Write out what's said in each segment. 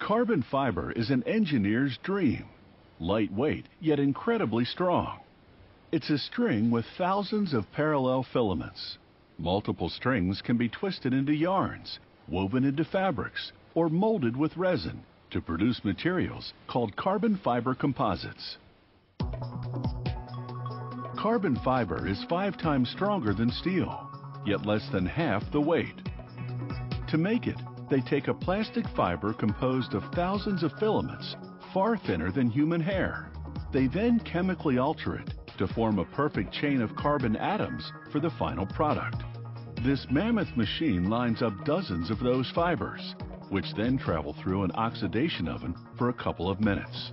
Carbon fiber is an engineer's dream. Lightweight, yet incredibly strong. It's a string with thousands of parallel filaments. Multiple strings can be twisted into yarns, woven into fabrics, or molded with resin to produce materials called carbon fiber composites. Carbon fiber is 5 times stronger than steel, yet less than half the weight. To make it, they take a plastic fiber composed of thousands of filaments, far thinner than human hair. They then chemically alter it to form a perfect chain of carbon atoms for the final product. This mammoth machine lines up dozens of those fibers, which then travel through an oxidation oven for a couple of minutes.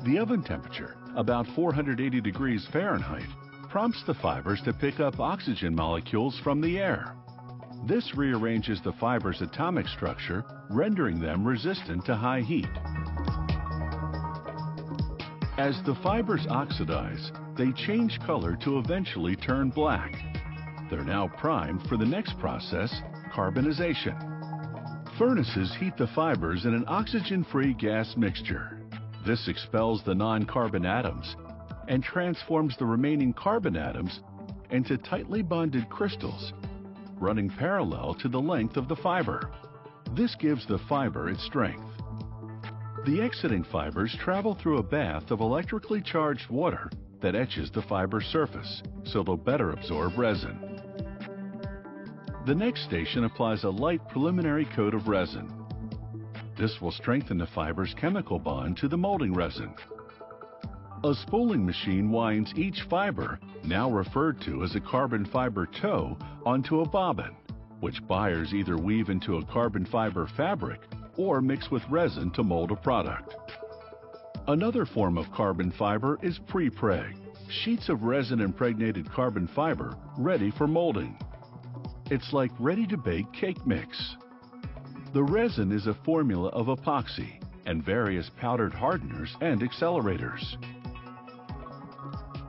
The oven temperature, about 480 degrees Fahrenheit, prompts the fibers to pick up oxygen molecules from the air. This rearranges the fiber's atomic structure, rendering them resistant to high heat. As the fibers oxidize, they change color to eventually turn black. They're now primed for the next process, carbonization. Furnaces heat the fibers in an oxygen-free gas mixture. This expels the non-carbon atoms and transforms the remaining carbon atoms into tightly bonded crystals, running parallel to the length of the fiber. This gives the fiber its strength. The exiting fibers travel through a bath of electrically charged water that etches the fiber surface so they'll better absorb resin. The next station applies a light preliminary coat of resin. This will strengthen the fiber's chemical bond to the molding resin. A spooling machine winds each fiber, now referred to as a carbon fiber toe, onto a bobbin, which buyers either weave into a carbon fiber fabric or mix with resin to mold a product. Another form of carbon fiber is pre-preg, sheets of resin-impregnated carbon fiber ready for molding. It's like ready-to-bake cake mix. The resin is a formula of epoxy and various powdered hardeners and accelerators.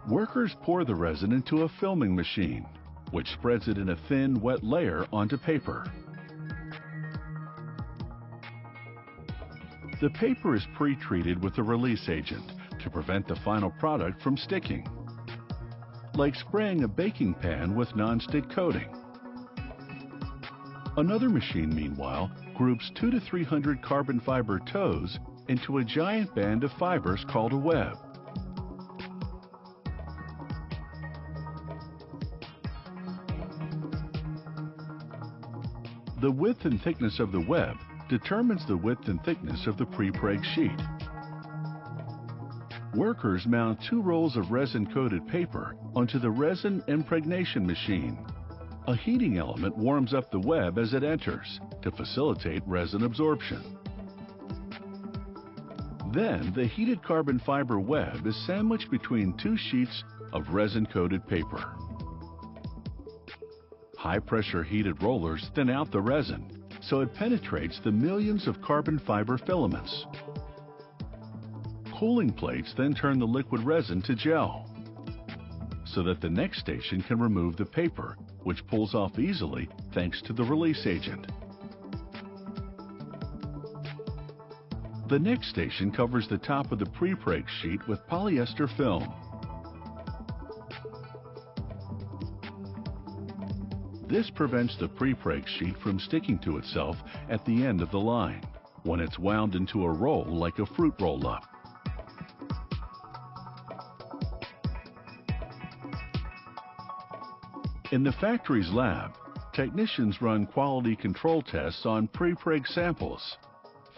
Workers pour the resin into a filming machine, which spreads it in a thin, wet layer onto paper. The paper is pre-treated with a release agent to prevent the final product from sticking, like spraying a baking pan with non-stick coating. Another machine, meanwhile, groups 200 to 300 carbon fiber toes into a giant band of fibers called a web. The width and thickness of the web determines the width and thickness of the pre-preg sheet. Workers mount 2 rolls of resin-coated paper onto the resin impregnation machine. A heating element warms up the web as it enters to facilitate resin absorption. Then the heated carbon fiber web is sandwiched between 2 sheets of resin-coated paper. High-pressure heated rollers thin out the resin so it penetrates the millions of carbon fiber filaments. Cooling plates then turn the liquid resin to gel so that the next station can remove the paper, which pulls off easily thanks to the release agent. The next station covers the top of the pre-preg sheet with polyester film. This prevents the pre-preg sheet from sticking to itself at the end of the line when it's wound into a roll like a fruit roll-up. In the factory's lab, technicians run quality control tests on pre-preg samples.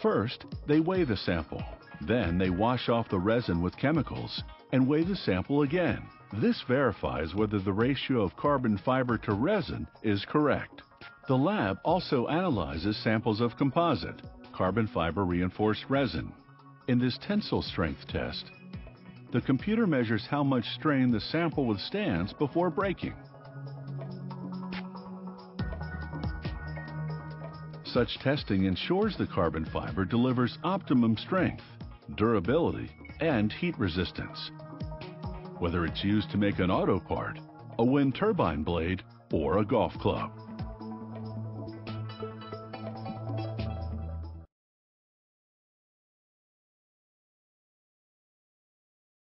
First, they weigh the sample. Then they wash off the resin with chemicals and weigh the sample again. This verifies whether the ratio of carbon fiber to resin is correct. The lab also analyzes samples of composite, carbon fiber reinforced resin. In this tensile strength test, the computer measures how much strain the sample withstands before breaking. Such testing ensures the carbon fiber delivers optimum strength, durability, and heat resistance, whether it's used to make an auto part, a wind turbine blade, or a golf club.